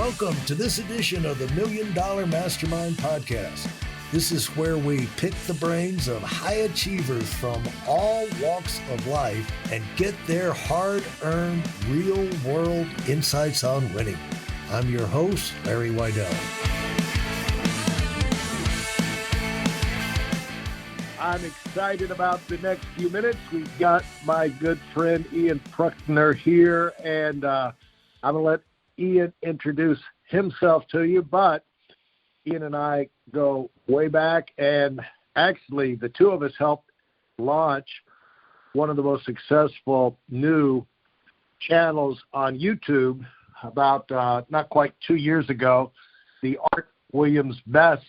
Welcome to this edition of the $1 Million Mastermind Podcast. This is where we pick the brains of high achievers from all walks of life and get their hard-earned, real-world insights on winning. I'm your host, Larry Weidel. I'm excited about the next few minutes. We've got my good friend Ian Prukner here, and I'm going to let Ian introduce himself to you, but Ian and I go way back, and actually the two of us helped launch one of the most successful new channels on YouTube about not quite 2 years ago, the Art Williams Best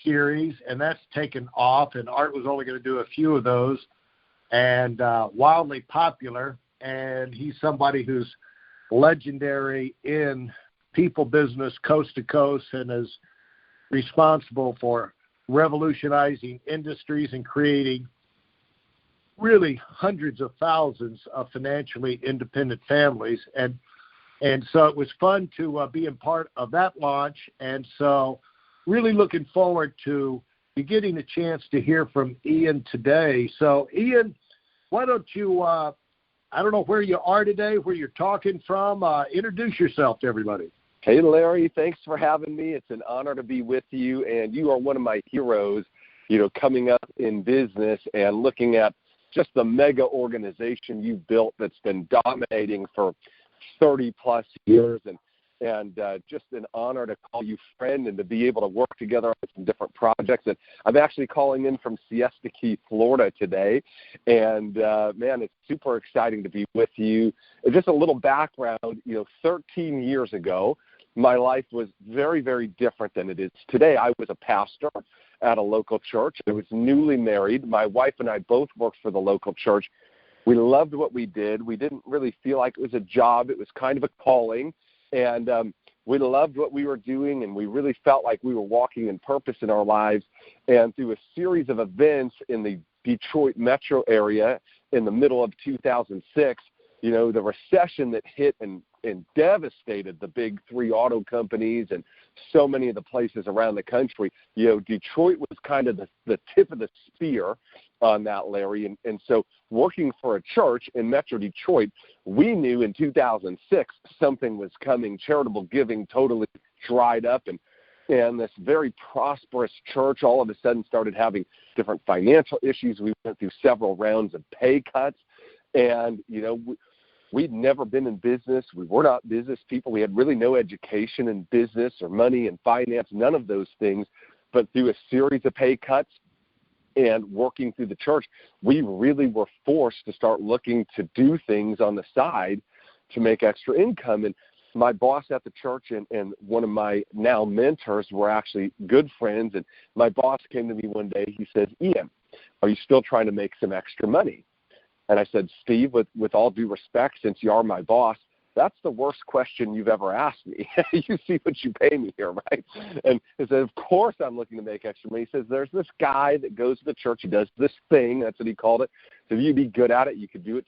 series, and that's taken off, and Art was only going to do a few of those, and wildly popular, and he's somebody who's legendary in people business coast to coast and is responsible for revolutionizing industries and creating really hundreds of thousands of financially independent families. And so it was fun to be a part of that launch. And so really looking forward to getting a chance to hear from Ian today. So Ian, why don't you, I don't know where you are today, where you're talking from. Introduce yourself to everybody. Hey, Larry, thanks for having me. It's an honor to be with you, and you are one of my heroes, coming up in business and looking at just the mega organization you've built that's been dominating for 30-plus years, and just an honor to call you friend and to be able to work together on some different projects. And I'm actually calling in from Siesta Key, Florida today, and, man, it's super exciting to be with you. And just a little background, 13 years ago, my life was very, very different than it is today. I was a pastor at a local church. I was newly married. My wife and I both worked for the local church. We loved what we did. We didn't really feel like it was a job. It was kind of a calling. And we loved what we were doing, and we really felt like we were walking in purpose in our lives. And through a series of events in the Detroit metro area in the middle of 2006, the recession that hit and devastated the big three auto companies and so many of the places around the country, Detroit was kind of the tip of the spear on that, Larry. And so working for a church in Metro Detroit, we knew in 2006 something was coming. Charitable giving totally dried up, and this very prosperous church all of a sudden started having different financial issues. We went through several rounds of pay cuts, and, we'd never been in business. We were not business people. We had really no education in business or money and finance, none of those things. But through a series of pay cuts and working through the church, we really were forced to start looking to do things on the side to make extra income. And my boss at the church and one of my now mentors were actually good friends. And my boss came to me one day. He said, "Ian, are you still trying to make some extra money?" And I said, "Steve, with all due respect, since you are my boss, that's the worst question you've ever asked me. You see what you pay me here, right?" And he said, "Of course I'm looking to make extra money." He says, "There's this guy that goes to the church. He does this thing." That's what he called it. So if you'd be good at it, you could do it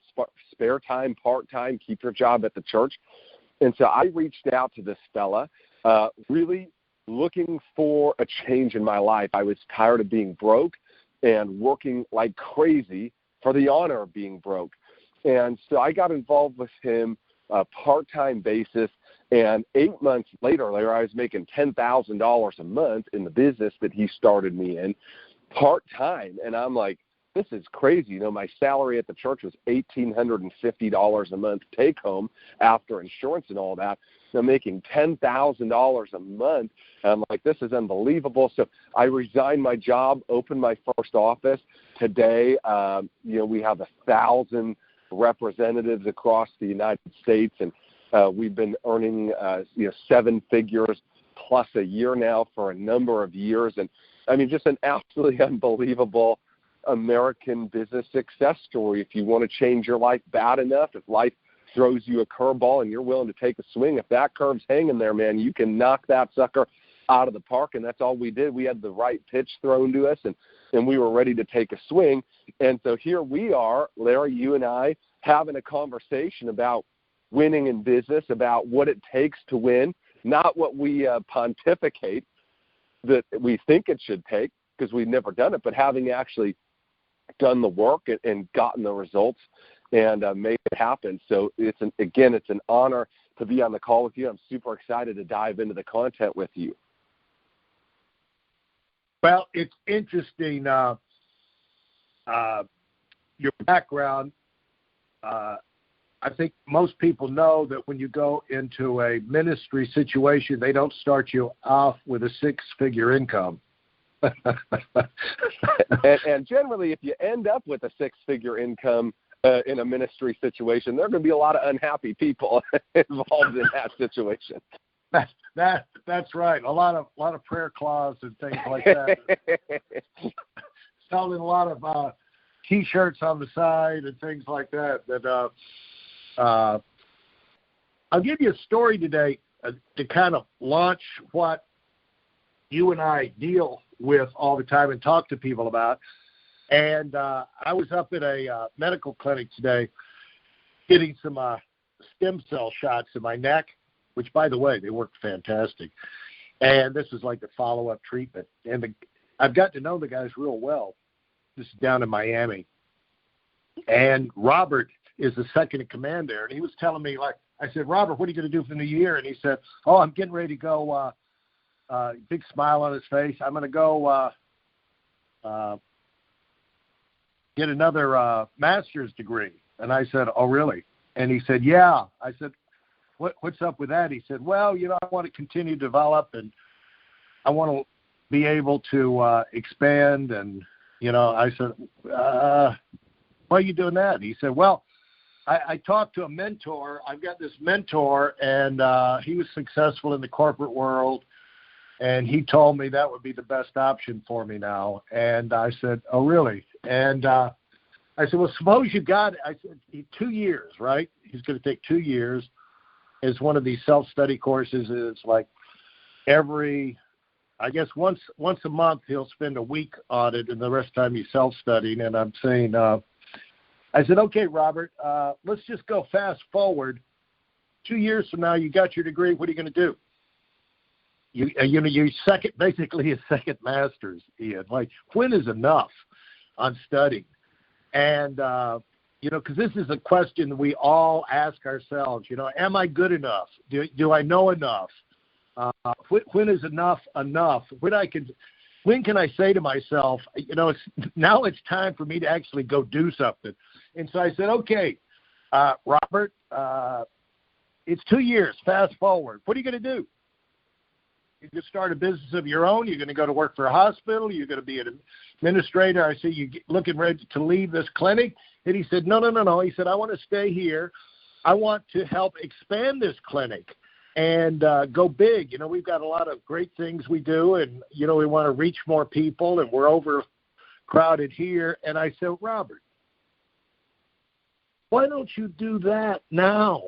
spare time, part-time, keep your job at the church. And so I reached out to this fella, really looking for a change in my life. I was tired of being broke and working like crazy for the honor of being broke. And so I got involved with him part-time basis, and 8 months later, I was making $10,000 a month in the business that he started me in part-time. And I'm like, this is crazy. My salary at the church was $1,850 a month take home after insurance and all that. So I'm making $10,000 a month. And I'm like, this is unbelievable. So I resigned my job, opened my first office. Today, we have 1,000 representatives across the United States, and we've been earning, 7 figures plus a year now for a number of years. And I mean, just an absolutely unbelievable American business success story. If you want to change your life bad enough, if life throws you a curveball and you're willing to take a swing, if that curve's hanging there, man, you can knock that sucker out of the park. And that's all we did. We had the right pitch thrown to us, and we were ready to take a swing. And so here we are, Larry, you and I, having a conversation about winning in business, about what it takes to win, not what we pontificate that we think it should take because we've never done it, but having actually done the work and gotten the results and made it happen. So it's an honor to be on the call with you. I'm super excited to dive into the content with you. Well, it's interesting, your background. I think most people know that when you go into a ministry situation, they don't start you off with a six-figure income. and generally, if you end up with a six-figure income in a ministry situation, there are going to be a lot of unhappy people involved in that situation. That's right. A lot of prayer clause and things like that. Selling a lot of T-shirts on the side and things like that. I'll give you a story today to kind of launch what you and I deal with all the time and talk to people about. And I was up at a medical clinic today getting some stem cell shots in my neck, which, by the way, they worked fantastic. And this is like the follow-up treatment. And I've got to know the guys real well. This is down in Miami. And Robert is the second in command there. And he was telling me, like, I said, Robert, what are you going to do for the new year? And he said, I'm getting ready to go, big smile on his face. I'm going to go get another master's degree. And I said, oh, really? And he said, yeah. I said, what's up with that? He said, well, I want to continue to develop, and I want to be able to expand. And, I said, why are you doing that? And he said, well, I talked to a mentor. I've got this mentor, and he was successful in the corporate world, and he told me that would be the best option for me now. And I said, oh, really? And I said, well, suppose you got it. I said, 2 years, right? He's going to take 2 years. It's one of these self-study courses. It's like once a month he'll spend a week on it, and the rest of the time he's self-studying. And I'm saying, I said, okay, Robert, let's just go fast forward. 2 years from now, you got your degree. What are you going to do? You're basically a second master's, Ian. Like, when is enough on studying? And, because this is a question that we all ask ourselves, am I good enough? Do I know enough? When is enough? When can I say to myself, now it's time for me to actually go do something? And so I said, okay, Robert, it's 2 years, fast forward. What are you going to do? You're going to start a business of your own? You're going to go to work for a hospital? You're going to be an administrator? I see you looking ready to leave this clinic. And he said, no. He said, I want to stay here. I want to help expand this clinic and go big. We've got a lot of great things we do, and, we want to reach more people, and we're overcrowded here. And I said, Robert, why don't you do that now?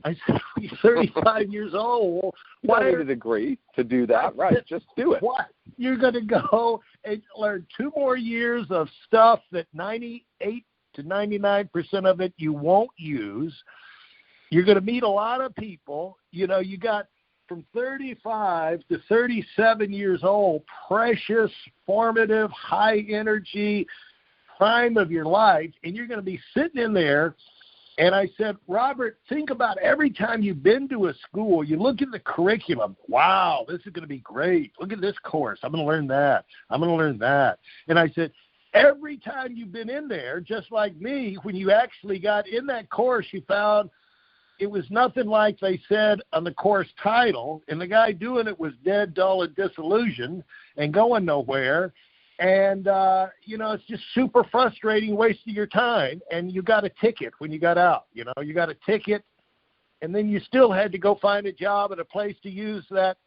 I said, you're 35 years old. Why don't need a degree to do that? Right, just do it. What? You're going to go and learn 2 more years of stuff that 98 to 99% of it you won't use. You're going to meet a lot of people. You got from 35 to 37 years old, precious, formative, high energy, prime of your life, and you're going to be sitting in there. And I said, Robert, think about every time you've been to a school, you look at the curriculum. Wow, this is going to be great. Look at this course. I'm going to learn that. I'm going to learn that. And I said, every time you've been in there, just like me, when you actually got in that course, you found it was nothing like they said on the course title, and the guy doing it was dead, dull, and disillusioned and going nowhere. And, it's just super frustrating, wasting your time. And you got a ticket when you got out. You got a ticket, and then you still had to go find a job at a place to use that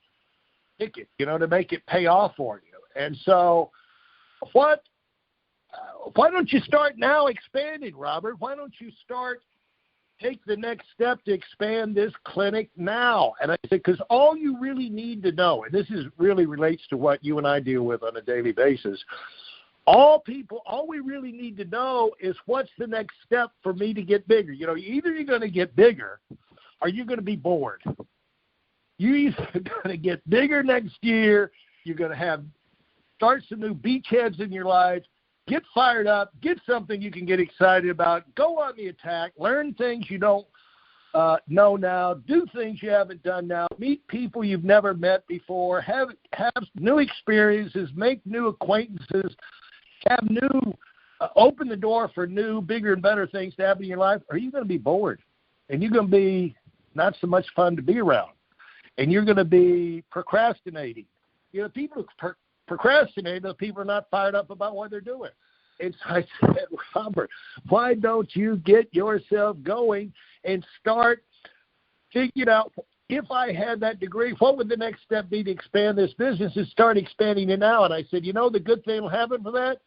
ticket, to make it pay off for you. And so why don't you start now expanding, Robert? Why don't you take the next step to expand this clinic now? And I said, because all you really need to know, and this really relates to what you and I deal with on a daily basis, all we really need to know is what's the next step for me to get bigger. Either you're going to get bigger or you're going to be bored. You're either going to get bigger next year, you're going to start some new beachheads in your life, get fired up, get something you can get excited about, go on the attack, learn things you don't know now, do things you haven't done now, meet people you've never met before, have new experiences, make new acquaintances, have new open the door for new, bigger, and better things to happen in your life. Or are you going to be bored? And you're going to be not so much fun to be around. And you're going to be procrastinating. You know, people procrastinate, those people are not fired up about what they're doing. And so I said, Robert, why don't you get yourself going and start figuring out, if I had that degree, what would the next step be to expand this business, and start expanding it now? And I said, you know, the good thing that will happen for that,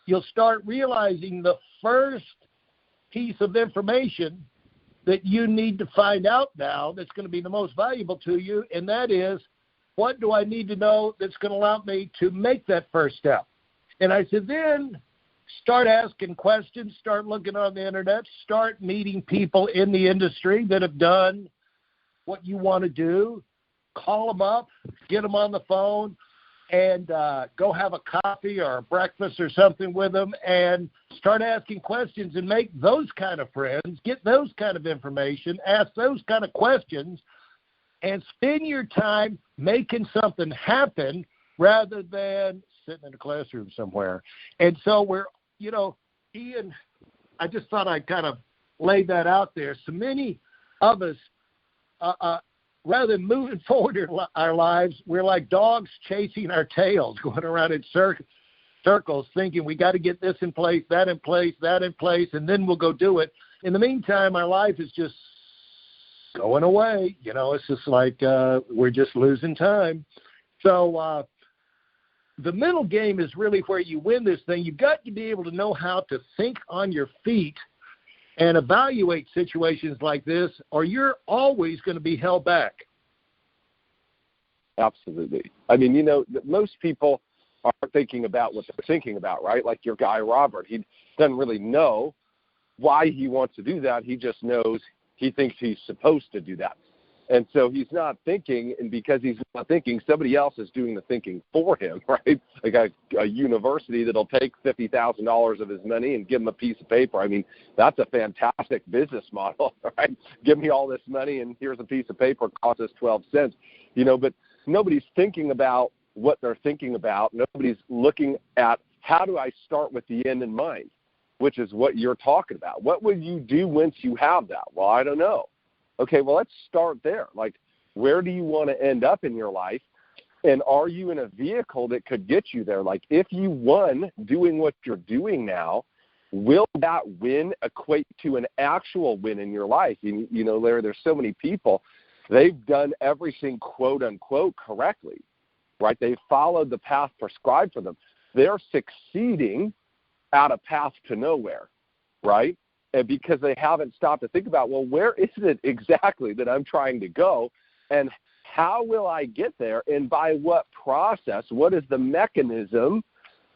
you'll start realizing the first piece of information that you need to find out now that's going to be the most valuable to you, and that is, what do I need to know that's going to allow me to make that first step? And I said, then start asking questions, start looking on the internet, start meeting people in the industry that have done what you want to do, call them up, get them on the phone, and go have a coffee or a breakfast or something with them and start asking questions and make those kind of friends, get those kind of information, ask those kind of questions, and spend your time making something happen rather than sitting in a classroom somewhere. And so we're, you know, Ian, I just thought I'd kind of lay that out there. So many of us, rather than moving forward in our lives, we're like dogs chasing our tails, going around in circles, thinking we got to get this in place, that in place, that in place, and then we'll go do it. In the meantime, our life is just going away. You know, it's just like we're just losing time. So the middle game is really where you win this thing. You've got to be able to know how to think on your feet and evaluate situations like this, or you're always going to be held back. Absolutely. I mean, you know, most people are thinking about what they're thinking about, right? Like your guy, Robert, he doesn't really know why he wants to do that. He just knows he thinks he's supposed to do that. And so he's not thinking, and because he's not thinking, somebody else is doing the thinking for him, right? Like a university that'll take $50,000 of his money and give him a piece of paper. I mean, that's a fantastic business model, right? Give me all this money, and here's a piece of paper, costs us 12 cents. You know, but nobody's thinking about what they're thinking about. Nobody's looking at, how do I start with the end in mind, which is what you're talking about. What will you do once you have that? Well, I don't know. Okay, well, let's start there. Like, where do you want to end up in your life? And are you in a vehicle that could get you there? Like, if you won doing what you're doing now, will that win equate to an actual win in your life? You know, Larry, there's so many people, they've done everything, quote, unquote, correctly, right? They've followed the path prescribed for them. They're succeeding at a path to nowhere, right? And because they haven't stopped to think about, well, where is it exactly that I'm trying to go, and how will I get there, and by what process? What is the mechanism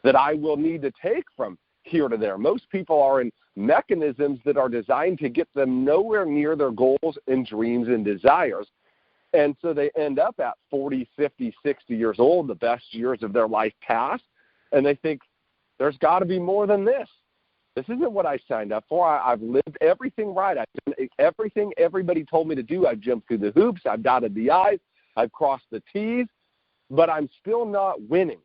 that I will need to take from here to there? Most people are in mechanisms that are designed to get them nowhere near their goals and dreams and desires. And so they end up at 40, 50, 60 years old, the best years of their life past, and they think, there's got to be more than this. This isn't what I signed up for. I've lived everything right. I've done everything everybody told me to do. I've jumped through the hoops. I've dotted the I's. I've crossed the T's. But I'm still not winning.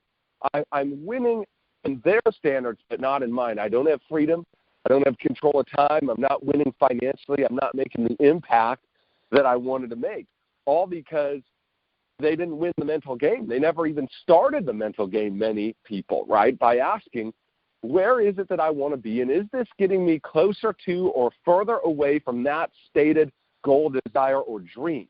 I'm winning in their standards, but not in mine. I don't have freedom. I don't have control of time. I'm not winning financially. I'm not making the impact that I wanted to make, all because they didn't win the mental game. They never even started the mental game, many people, right, by asking, where is it that I want to be, and is this getting me closer to or further away from that stated goal, desire, or dream?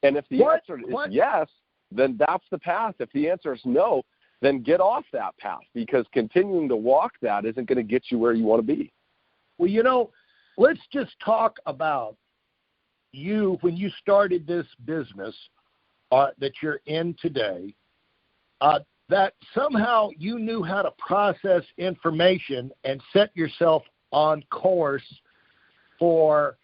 And if the answer is yes, then that's the path. If the answer is no, then get off that path, because continuing to walk that isn't going to get you where you want to be. Well, you know, let's just talk about you when you started this business that you're in today, that somehow you knew how to process information and set yourself on course for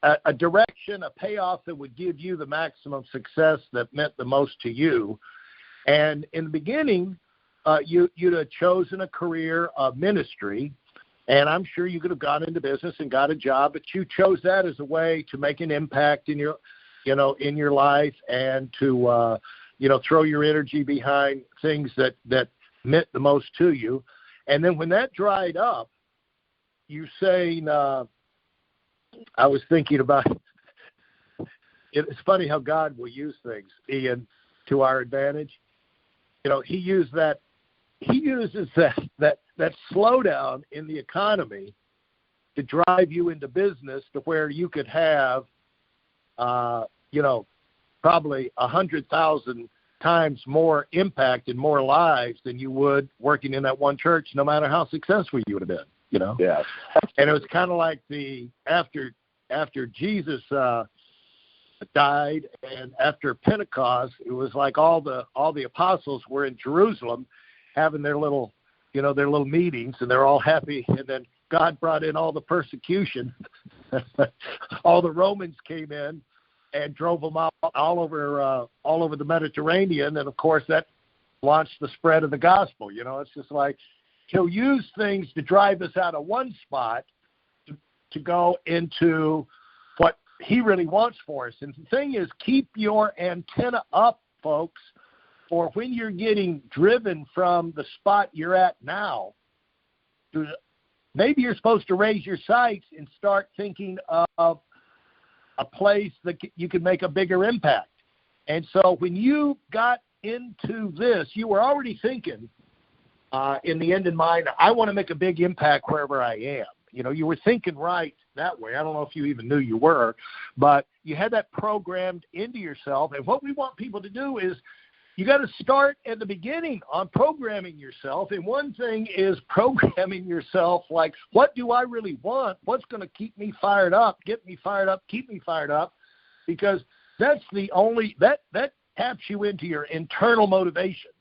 a direction passion, a payoff that would give you the maximum success that meant the most to you. And in the beginning, you'd have chosen a career of ministry, and I'm sure you could have gone into business and got a job, but you chose that as a way to make an impact in your, in your life, and to, throw your energy behind things that meant the most to you. And then when that dried up, you're saying, I was thinking about, it's funny how God will use things, Ian, to our advantage. He uses that slowdown in the economy to drive you into business to where you could have, probably 100,000 times more impact and more lives than you would working in that one church, no matter how successful you would have been. Yes. And it was kind of like after Jesus died, and after Pentecost, it was like all the apostles were in Jerusalem having their little meetings, and they're all happy. And then God brought in all the persecution. All the Romans came in and drove them out all over the Mediterranean, and of course that launched the spread of the gospel. It's just like He'll use things to drive us out of one spot to go into what He really wants for us. And the thing is, keep your antenna up, folks, for when you're getting driven from the spot you're at now. Maybe you're supposed to raise your sights and start thinking of a place that you could make a bigger impact. And so when you got into this, you were already thinking in the end in mind, I want to make a big impact wherever I am. You were thinking right that way. I don't know if you even knew you were, but you had that programmed into yourself. And what we want people to do is you got to start at the beginning on programming yourself. And one thing is programming yourself like, what do I really want? What's going to keep me fired up, get me fired up, keep me fired up? Because that's the only, that taps you into your internal motivation.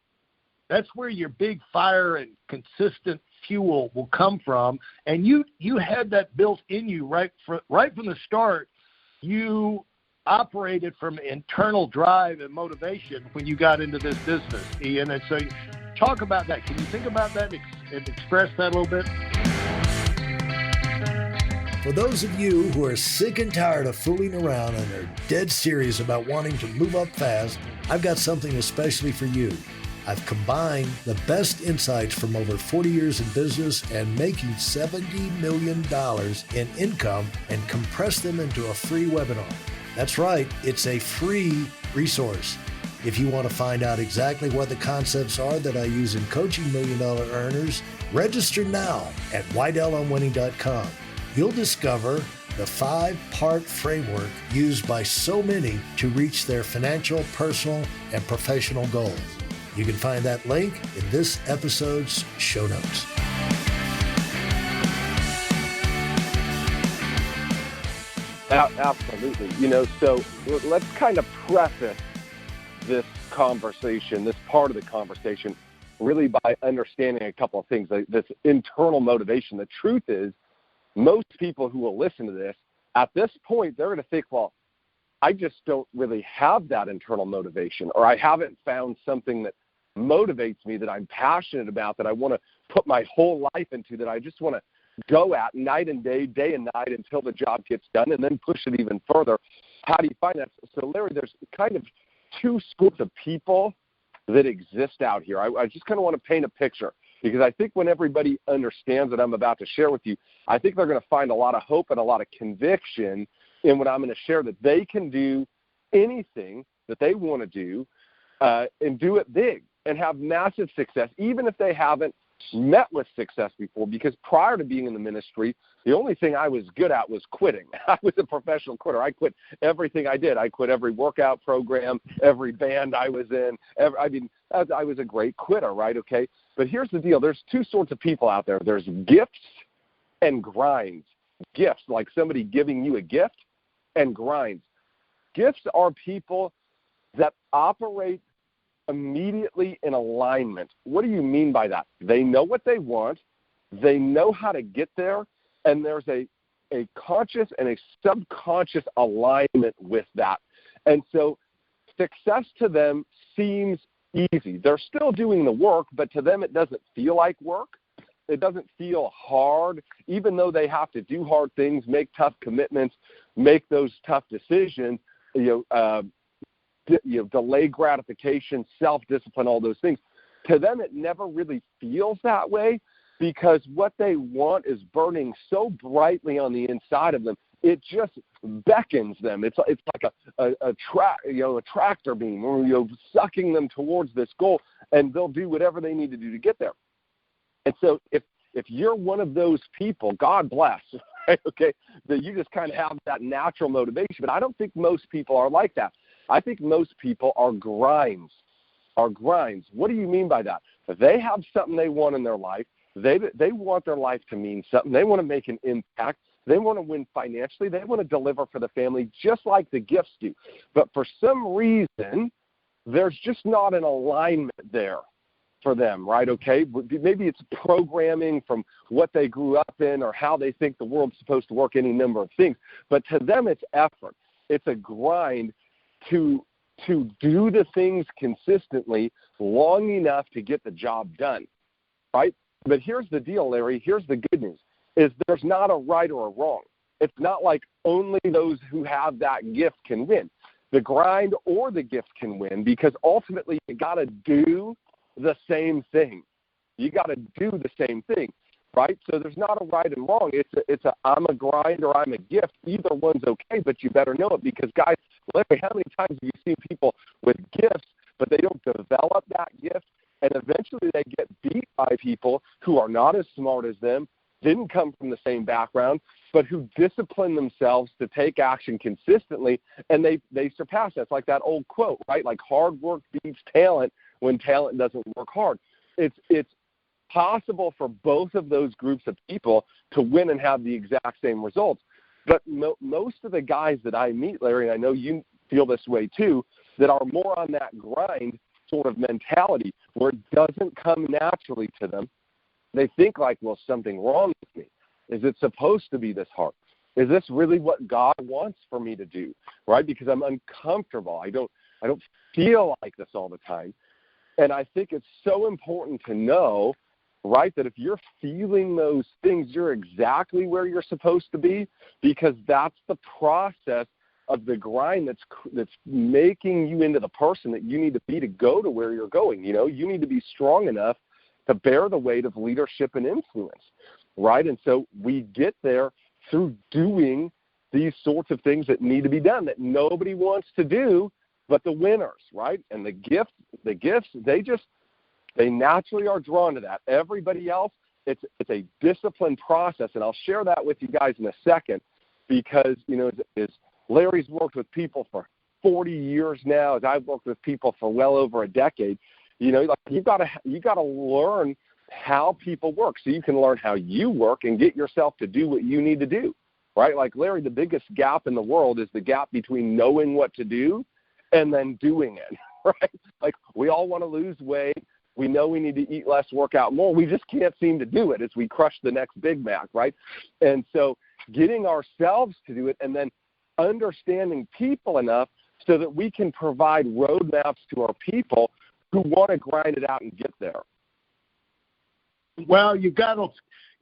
That's where your big fire and consistent fuel will come from. And you had that built in you right from the start. You operated from internal drive and motivation when you got into this business, Ian. And so talk about that. Can you think about that and express that a little bit? For those of you who are sick and tired of fooling around and are dead serious about wanting to move up fast, I've got something especially for you. I've combined the best insights from over 40 years in business and making $70 million in income and compressed them into a free webinar. That's right, it's a free resource. If you want to find out exactly what the concepts are that I use in coaching $1 million earners, register now at WeidelOnWinning.com. You'll discover the 5-part framework used by so many to reach their financial, personal, and professional goals. You can find that link in this episode's show notes. Absolutely. So let's kind of preface this conversation, this part of the conversation, really by understanding a couple of things, like this internal motivation. The truth is, most people who will listen to this, at this point, they're going to think, well, I just don't really have that internal motivation, or I haven't found something that motivates me, that I'm passionate about, that I want to put my whole life into, that I just want to go at night and day and night until the job gets done, and then push it even further. How do you find that? So, Larry, there's kind of two schools of people that exist out here. I just kind of want to paint a picture, because I think when everybody understands what I'm about to share with you, I think they're going to find a lot of hope and a lot of conviction in what I'm going to share, that they can do anything that they want to do and do it big and have massive success, even if they haven't met with success before. Because prior to being in the ministry, the only thing I was good at was quitting. I was a professional quitter. I quit everything I did. I quit every workout program, every band I was in. I was a great quitter, right? Okay. But here's the deal. There's two sorts of people out there. There's gifts and grinds. Gifts, like somebody giving you a gift, and grinds. Gifts are people that operate immediately in alignment. What do you mean by that? They know what they want, they know how to get there, and there's a a conscious and a subconscious alignment with that. And so success to them seems easy. They're still doing the work, but to them it doesn't feel like work. It doesn't feel hard, even though they have to do hard things, make tough commitments, make those tough decisions, delay gratification, self-discipline, all those things. To them, it never really feels that way because what they want is burning so brightly on the inside of them. It just beckons them. It's like a tractor beam, or sucking them towards this goal, and they'll do whatever they need to do to get there. And so if you're one of those people, God bless, right? Okay, that you just kind of have that natural motivation. But I don't think most people are like that. I think most people are grinds. What do you mean by that? They have something they want in their life. They want their life to mean something. They want to make an impact. They want to win financially. They want to deliver for the family just like the gifts do. But for some reason, there's just not an alignment there for them, right? Okay, maybe it's programming from what they grew up in or how they think the world's supposed to work, any number of things. But to them, it's effort. It's a grind to do the things consistently long enough to get the job done, right? But here's the deal, Larry. Here's the good news, is there's not a right or a wrong. It's not like only those who have that gift can win. The grind or the gift can win because ultimately you got to do the same thing. You got to do the same thing, right? So there's not a right and wrong. It's a I'm a grind or I'm a gift. Either one's okay, but you better know it because, guys, Larry, how many times have you seen people with gifts, but they don't develop that gift, and eventually they get beat by people who are not as smart as them, didn't come from the same background, but who discipline themselves to take action consistently, and they surpass that. It's like that old quote, right? Like hard work beats talent when talent doesn't work hard. It's possible for both of those groups of people to win and have the exact same results. But most of the guys that I meet, Larry, and I know you feel this way too, that are more on that grind sort of mentality where it doesn't come naturally to them. They think like, well, something wrong with me. Is it supposed to be this hard? Is this really what God wants for me to do, right? Because I'm uncomfortable. I don't feel like this all the time. And I think it's so important to know, right, that if you're feeling those things, you're exactly where you're supposed to be because that's the process of the grind that's making you into the person that you need to be to go to where you're going. You need to be strong enough to bear the weight of leadership and influence, right? And so we get there through doing these sorts of things that need to be done that nobody wants to do but the winners, right? And the gifts, they naturally are drawn to that. Everybody else, it's a disciplined process, and I'll share that with you guys in a second because, as Larry's worked with people for 40 years now, as I've worked with people for well over a decade, you've got to learn how people work so you can learn how you work and get yourself to do what you need to do, right? Like, Larry, the biggest gap in the world is the gap between knowing what to do and then doing it, right? Like, we all want to lose weight. We know we need to eat less, work out more. We just can't seem to do it as we crush the next Big Mac, right? And so getting ourselves to do it and then understanding people enough so that we can provide roadmaps to our people who want to grind it out and get there. Well, you got to,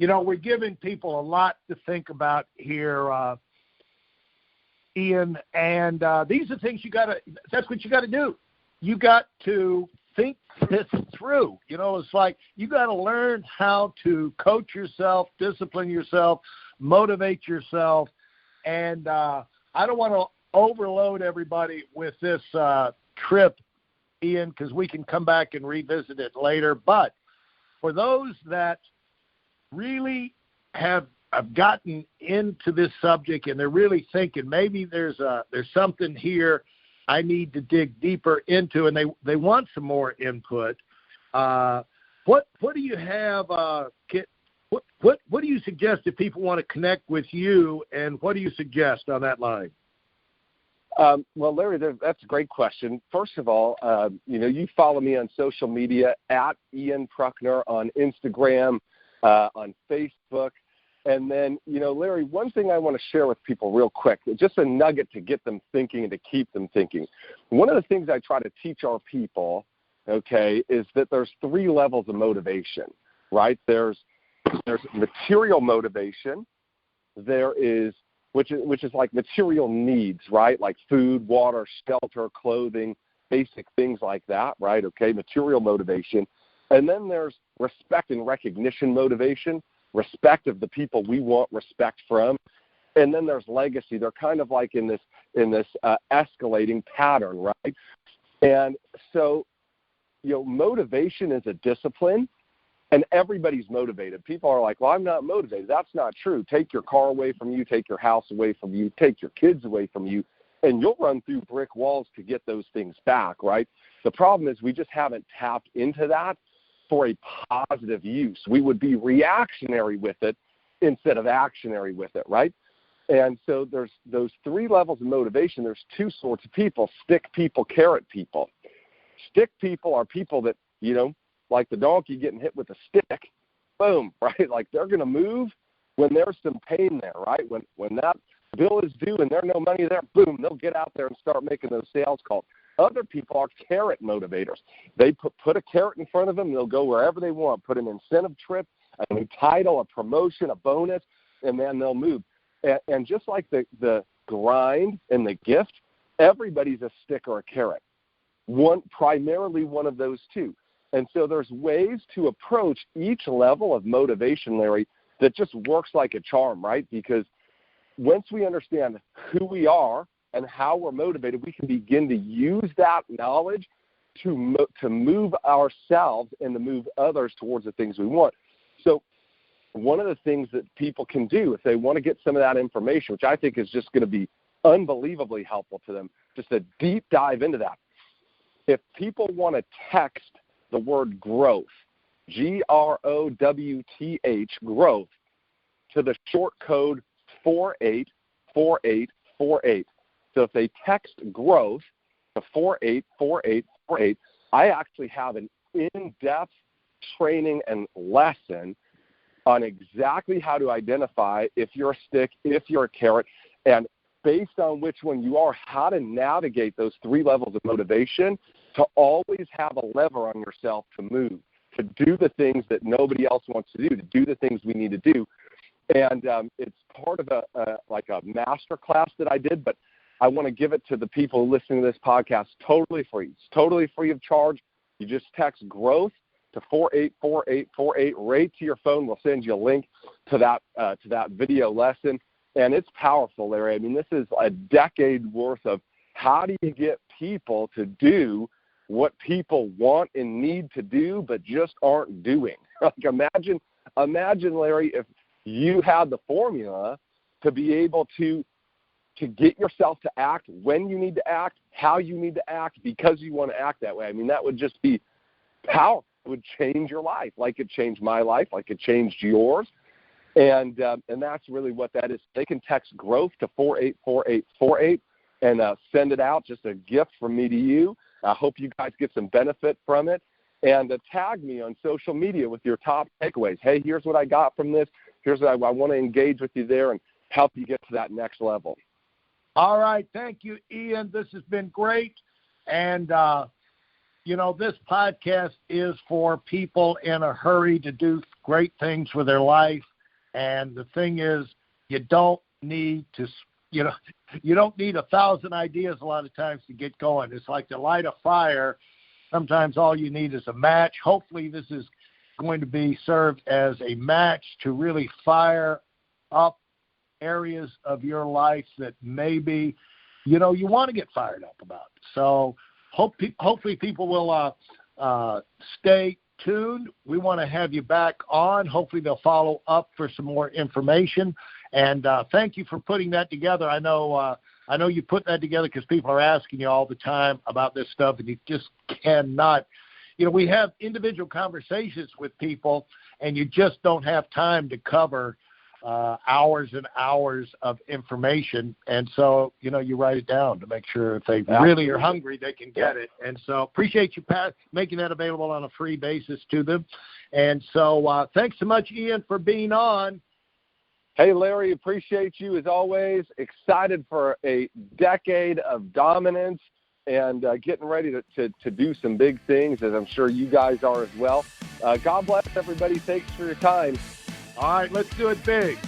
we're giving people a lot to think about here, Ian, and these are things that's what you got to do. You got to think this through. It's like you got to learn how to coach yourself, discipline yourself, motivate yourself, and I don't want to overload everybody with this trip, Ian, because we can come back and revisit it later. But for those that really have gotten into this subject and they're really thinking maybe there's something here I need to dig deeper into, and they want some more input, what do you have, Kit? What do you suggest if people want to connect with you, and what do you suggest on that line? Well, Larry, that's a great question. First of all, you follow me on social media at Ian Prukner on Instagram, on Facebook. And then, Larry, one thing I want to share with people real quick, just a nugget to get them thinking and to keep them thinking. One of the things I try to teach our people, okay, is that there's 3 levels of motivation, right? There's material motivation. There is, which is like material needs, right? Like food, water, shelter, clothing, basic things like that, right? Okay, material motivation. And then there's respect and recognition motivation, respect of the people we want respect from. And then there's legacy. They're kind of like in this escalating pattern, right? And so, motivation is a discipline, and everybody's motivated. People are like, well, I'm not motivated. That's not true. Take your car away from you, take your house away from you, take your kids away from you, and you'll run through brick walls to get those things back, right? The problem is we just haven't tapped into that for a positive use. We would be reactionary with it instead of actionary with it, right? And so there's those 3 levels of motivation. There's 2 sorts of people: stick people, carrot people. Stick people are people that, like the donkey getting hit with a stick, boom, right? Like they're going to move when there's some pain there, right? When that bill is due and there's no money there, boom, they'll get out there and start making those sales calls. Other people are carrot motivators. They put a carrot in front of them. They'll go wherever they want, put an incentive trip, a new title, a promotion, a bonus, and then they'll move. And just like the grind and the gift, everybody's a stick or a carrot. Primarily one of those 2. And so there's ways to approach each level of motivation, Larry, that just works like a charm, right? Because once we understand who we are and how we're motivated, we can begin to use that knowledge to move ourselves and to move others towards the things we want. So one of the things that people can do if they want to get some of that information, which I think is just going to be unbelievably helpful to them, just a deep dive into that. If people want to text the word growth, GROWTH, growth, to the short code 484848. So if they text growth to 484848, I actually have an in-depth training and lesson on exactly how to identify if you're a stick, if you're a carrot, and based on which one you are, how to navigate those 3 levels of motivation to always have a lever on yourself to move, to do the things that nobody else wants to do the things we need to do. And it's part of a master class that I did, but I want to give it to the people listening to this podcast totally free. It's totally free of charge. You just text growth to 484848 right to your phone. We'll send you a link to that video lesson. And it's powerful, Larry. I mean, this is a decade worth of how do you get people to do what people want and need to do but just aren't doing. Like imagine, Larry, if you had the formula to be able to get yourself to act when you need to act, how you need to act, because you want to act that way. I mean, that would just be powerful. It would change your life, like it changed my life, like it changed yours. And that's really what that is. They can text growth to 484848 and send it out, just a gift from me to you. I hope you guys get some benefit from it. And tag me on social media with your top takeaways. Hey, here's what I got from this. Here's what I want to engage with you there and help you get to that next level. All right. Thank you, Ian. This has been great. And, this podcast is for people in a hurry to do great things with their life. And the thing is, you don't need 1,000 ideas a lot of times to get going. It's like to light a fire. Sometimes all you need is a match. Hopefully this is going to be served as a match to really fire up areas of your life that maybe, you want to get fired up about. So hopefully people will stay tuned. We want to have you back on. Hopefully they'll follow up for some more information. And thank you for putting that together. I know you put that together because people are asking you all the time about this stuff, and you just cannot. We have individual conversations with people, and you just don't have time to cover hours and hours of information. And so, you write it down to make sure if they really are hungry, they can get it. And so appreciate you, Pat, making that available on a free basis to them. And so thanks so much, Ian, for being on. Hey, Larry, appreciate you as always. Excited for a decade of dominance and getting ready to do some big things, as I'm sure you guys are as well. God bless everybody. Thanks for your time. All right, let's do it big.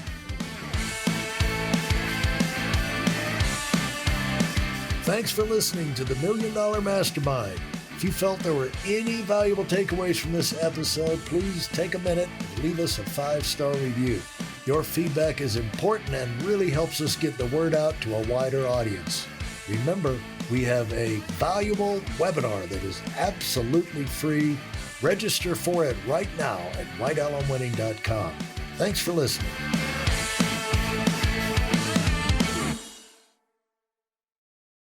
Thanks for listening to the $1 Million Mastermind. If you felt there were any valuable takeaways from this episode, please take a minute and leave us a 5-star review. Your feedback is important and really helps us get the word out to a wider audience. Remember, we have a valuable webinar that is absolutely free. Register for it right now at whitealumwinning.com. Thanks for listening.